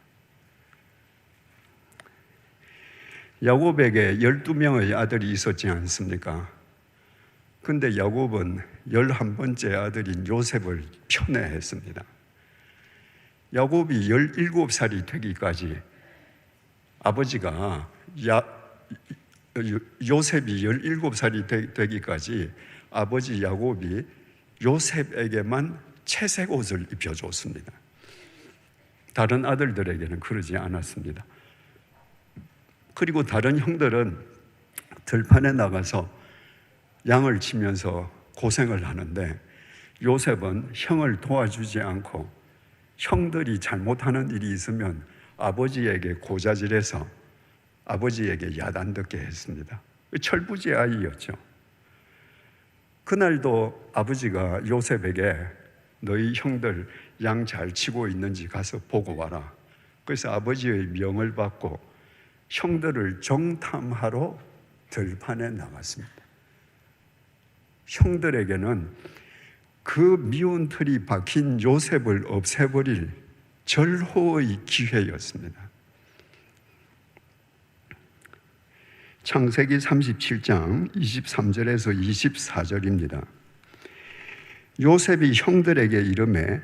A: 야곱에게 12명의 아들이 있었지 않습니까? 근데 야곱은 11번째 아들인 요셉을 편애했습니다. 야곱이 17살이 되기까지 아버지가 요셉이 17살이 되기까지 아버지 야곱이 요셉에게만 채색 옷을 입혀줬습니다. 다른 아들들에게는 그러지 않았습니다. 그리고 다른 형들은 들판에 나가서 양을 치면서 고생을 하는데 요셉은 형을 도와주지 않고 형들이 잘못하는 일이 있으면 아버지에게 고자질해서 아버지에게 야단 듣게 했습니다. 철부지 아이였죠. 그날도 아버지가 요셉에게 너희 형들 양 잘 치고 있는지 가서 보고 와라. 그래서 아버지의 명을 받고 형들을 정탐하러 들판에 나갔습니다. 형들에게는 그 미운 틀이 박힌 요셉을 없애버릴 절호의 기회였습니다. 창세기 37장 23절에서 24절입니다. 요셉이 형들에게 이르매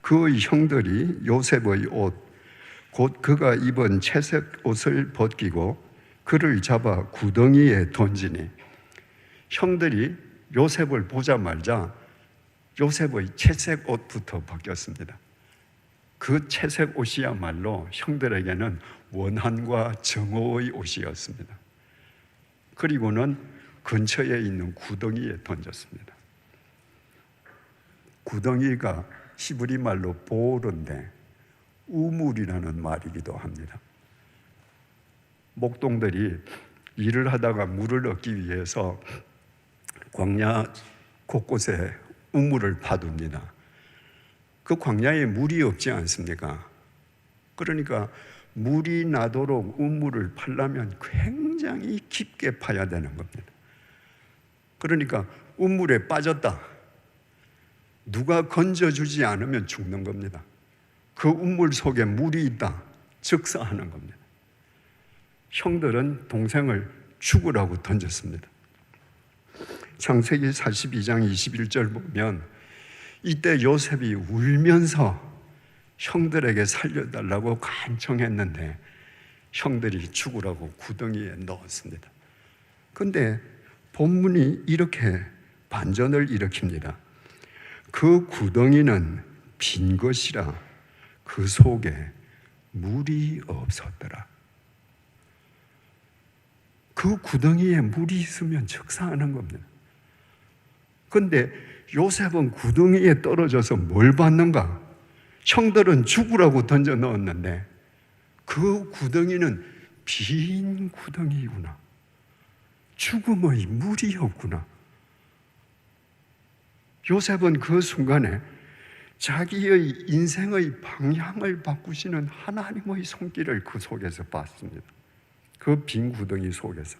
A: 그 형들이 요셉의 옷 곧 그가 입은 채색 옷을 벗기고 그를 잡아 구덩이에 던지니 형들이 요셉을 보자마자 요셉의 채색 옷부터 벗겼습니다. 그 채색 옷이야말로 형들에게는 원한과 정오의 옷이었습니다. 그리고는 근처에 있는 구덩이에 던졌습니다. 구덩이가 히브리 말로 보르인데 우물이라는 말이기도 합니다. 목동들이 일을 하다가 물을 얻기 위해서 광야 곳곳에 우물을 파둡니다. 그 광야에 물이 없지 않습니까? 그러니까 물이 나도록 우물을 파려면 굉장히 깊게 파야 되는 겁니다. 그러니까 우물에 빠졌다. 누가 건져주지 않으면 죽는 겁니다. 그 우물 속에 물이 있다. 즉사하는 겁니다. 형들은 동생을 죽으라고 던졌습니다. 창세기 42장 21절 보면 이때 요셉이 울면서 형들에게 살려달라고 간청했는데 형들이 죽으라고 구덩이에 넣었습니다. 그런데 본문이 이렇게 반전을 일으킵니다. 그 구덩이는 빈 것이라 그 속에 물이 없었더라. 그 구덩이에 물이 있으면 즉사하는 겁니다. 그런데 요셉은 구덩이에 떨어져서 뭘 받는가? 형들은 죽으라고 던져 넣었는데 그 구덩이는 빈 구덩이구나. 죽음의 물이 없구나. 요셉은 그 순간에 자기의 인생의 방향을 바꾸시는 하나님의 손길을 그 속에서 봤습니다. 그 빈 구덩이 속에서.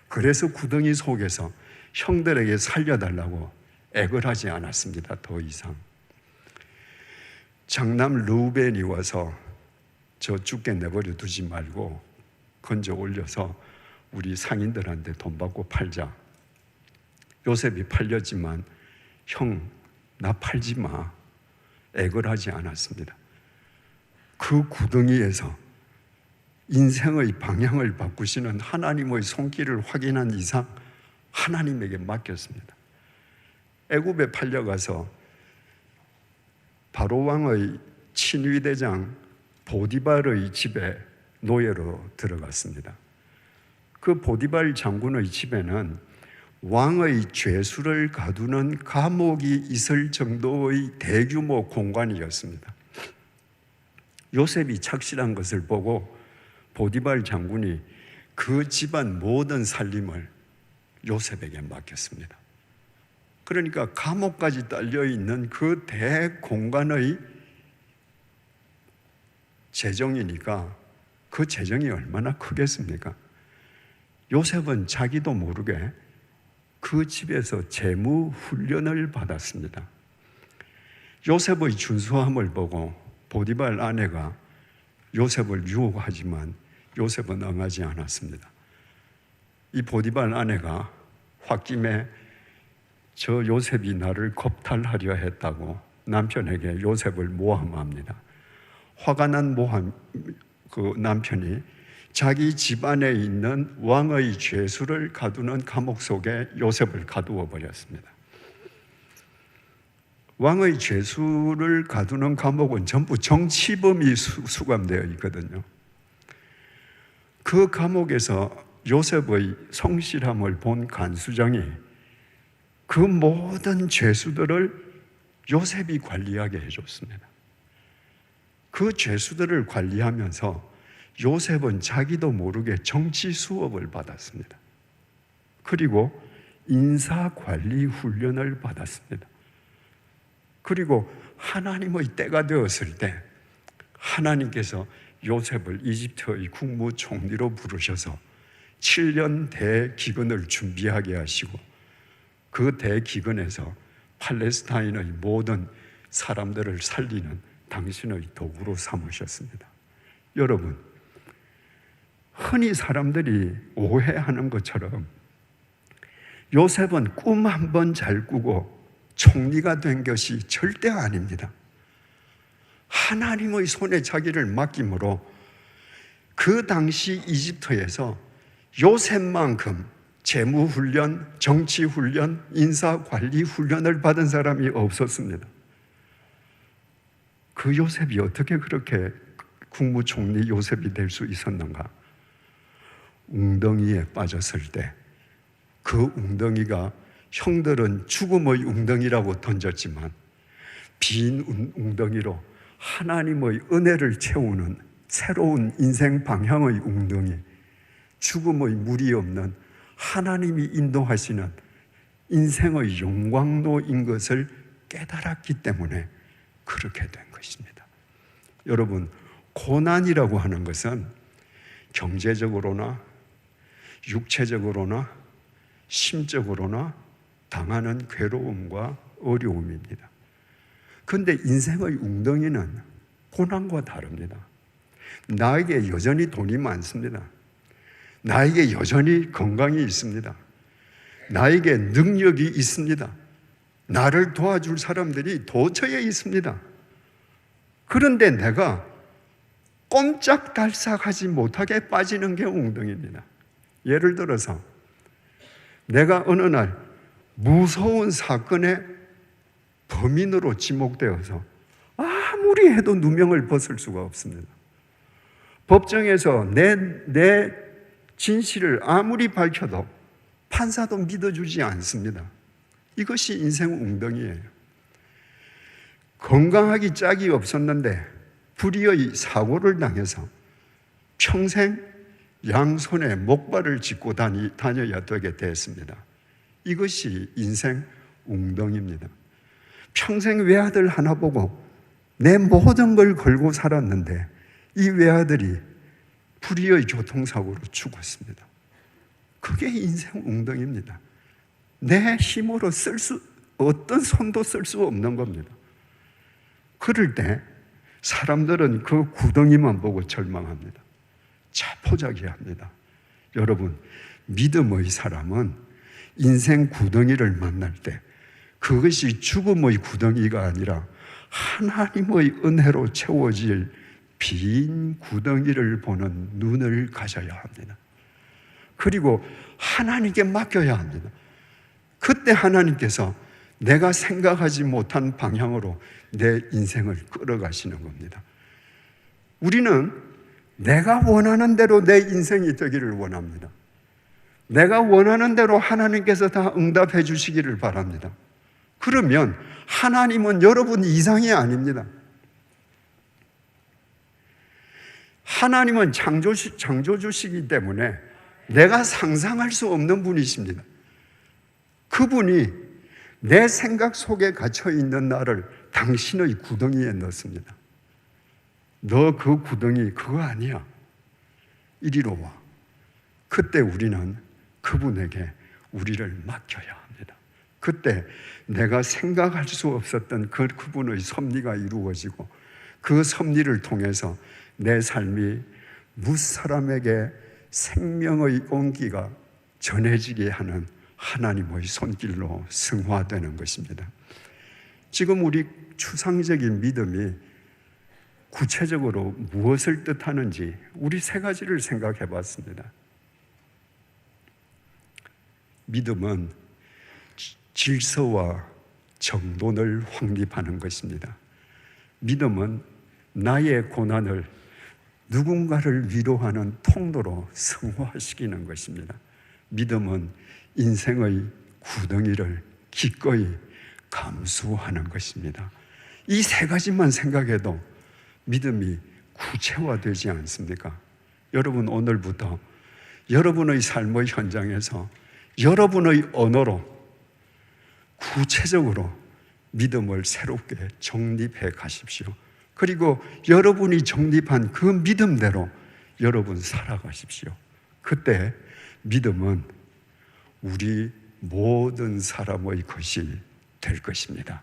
A: 그래서 구덩이 속에서 형들에게 살려달라고 애걸 하지 않았습니다. 더 이상. 장남 르우벤이 와서 저 죽게 내버려 두지 말고 건져 올려서 우리 상인들한테 돈 받고 팔자. 요셉이 팔렸지만 형, 나 팔지 마. 애걸하지 않았습니다. 그 구덩이에서 인생의 방향을 바꾸시는 하나님의 손길을 확인한 이상 하나님에게 맡겼습니다. 애굽에 팔려가서 바로 왕의 친위대장 보디발의 집에 노예로 들어갔습니다. 그 보디발 장군의 집에는 왕의 죄수를 가두는 감옥이 있을 정도의 대규모 공간이었습니다. 요셉이 착실한 것을 보고 보디발 장군이 그 집안 모든 살림을 요셉에게 맡겼습니다. 그러니까 감옥까지 딸려있는 그 대공간의 재정이니까 그 재정이 얼마나 크겠습니까? 요셉은 자기도 모르게 그 집에서 재무 훈련을 받았습니다. 요셉의 준수함을 보고 보디발 아내가 요셉을 유혹하지만 요셉은 응하지 않았습니다. 이 보디발 아내가 홧김에 저 요셉이 나를 겁탈하려 했다고 남편에게 요셉을 모함합니다. 화가 난 그 남편이 자기 집안에 있는 왕의 죄수를 가두는 감옥 속에 요셉을 가두어 버렸습니다. 왕의 죄수를 가두는 감옥은 전부 정치범이 수감되어 있거든요. 그 감옥에서 요셉의 성실함을 본 간수장이 그 모든 죄수들을 요셉이 관리하게 해줬습니다. 그 죄수들을 관리하면서 요셉은 자기도 모르게 정치 수업을 받았습니다. 그리고 인사관리 훈련을 받았습니다. 그리고 하나님의 때가 되었을 때 하나님께서 요셉을 이집트의 국무총리로 부르셔서 7년 대기근을 준비하게 하시고 그 대기근에서 팔레스타인의 모든 사람들을 살리는 당신의 도구로 삼으셨습니다. 여러분, 흔히 사람들이 오해하는 것처럼 요셉은 꿈 한 번 잘 꾸고 총리가 된 것이 절대 아닙니다. 하나님의 손에 자기를 맡김으로 그 당시 이집트에서 요셉만큼 재무훈련, 정치훈련, 인사관리훈련을 받은 사람이 없었습니다. 그 요셉이 어떻게 그렇게 국무총리 요셉이 될 수 있었는가? 웅덩이에 빠졌을 때 그 웅덩이가 형들은 죽음의 웅덩이라고 던졌지만 빈 웅덩이로 하나님의 은혜를 채우는 새로운 인생 방향의 웅덩이, 죽음의 물이 없는 하나님이 인도하시는 인생의 용광로인 것을 깨달았기 때문에 그렇게 된 것입니다. 여러분, 고난이라고 하는 것은 경제적으로나 육체적으로나 심적으로나 당하는 괴로움과 어려움입니다. 그런데 인생의 웅덩이는 고난과 다릅니다. 나에게 여전히 돈이 많습니다. 나에게 여전히 건강이 있습니다. 나에게 능력이 있습니다. 나를 도와줄 사람들이 도처에 있습니다. 그런데 내가 꼼짝달싹하지 못하게 빠지는 게 웅덩이입니다. 예를 들어서 내가 어느 날 무서운 사건의 범인으로 지목되어서 아무리 해도 누명을 벗을 수가 없습니다. 법정에서 내 진실을 아무리 밝혀도 판사도 믿어주지 않습니다. 이것이 인생 웅덩이예요. 건강하기 짝이 없었는데 불의의 사고를 당해서 평생 양손에 목발을 짚고 다녀야 되게 됐습니다. 이것이 인생 웅덩이입니다. 평생 외아들 하나 보고 내 모든 걸 걸고 살았는데 이 외아들이 불의의 교통사고로 죽었습니다. 그게 인생 웅덩이입니다. 내 힘으로 어떤 손도 쓸 수 없는 겁니다. 그럴 때 사람들은 그 구덩이만 보고 절망합니다. 자포자기합니다. 여러분, 믿음의 사람은 인생 구덩이를 만날 때 그것이 죽음의 구덩이가 아니라 하나님의 은혜로 채워질 빈 구덩이를 보는 눈을 가져야 합니다. 그리고 하나님께 맡겨야 합니다. 그때 하나님께서 내가 생각하지 못한 방향으로 내 인생을 끌어가시는 겁니다. 우리는 내가 원하는 대로 내 인생이 되기를 원합니다. 내가 원하는 대로 하나님께서 다 응답해 주시기를 바랍니다. 그러면 하나님은 여러분 이상이 아닙니다. 하나님은 창조주시기 때문에 내가 상상할 수 없는 분이십니다. 그분이 내 생각 속에 갇혀있는 나를 당신의 구덩이에 넣습니다. 너 그 구덩이 그거 아니야. 이리로 와. 그때 우리는 그분에게 우리를 맡겨야 합니다. 그때 내가 생각할 수 없었던 그분의 섭리가 이루어지고 그 섭리를 통해서 내 삶이 무사람에게 생명의 온기가 전해지게 하는 하나님의 손길로 승화되는 것입니다. 지금 우리 추상적인 믿음이 구체적으로 무엇을 뜻하는지 우리 세 가지를 생각해 봤습니다. 믿음은 질서와 정돈을 확립하는 것입니다. 믿음은 나의 고난을 누군가를 위로하는 통로로 승화시키는 것입니다. 믿음은 인생의 구덩이를 기꺼이 감수하는 것입니다. 이 세 가지만 생각해도 믿음이 구체화되지 않습니까? 여러분, 오늘부터 여러분의 삶의 현장에서 여러분의 언어로 구체적으로 믿음을 새롭게 정립해 가십시오. 그리고 여러분이 정립한 그 믿음대로 여러분 살아가십시오. 그때 믿음은 우리 모든 사람의 것이 될 것입니다.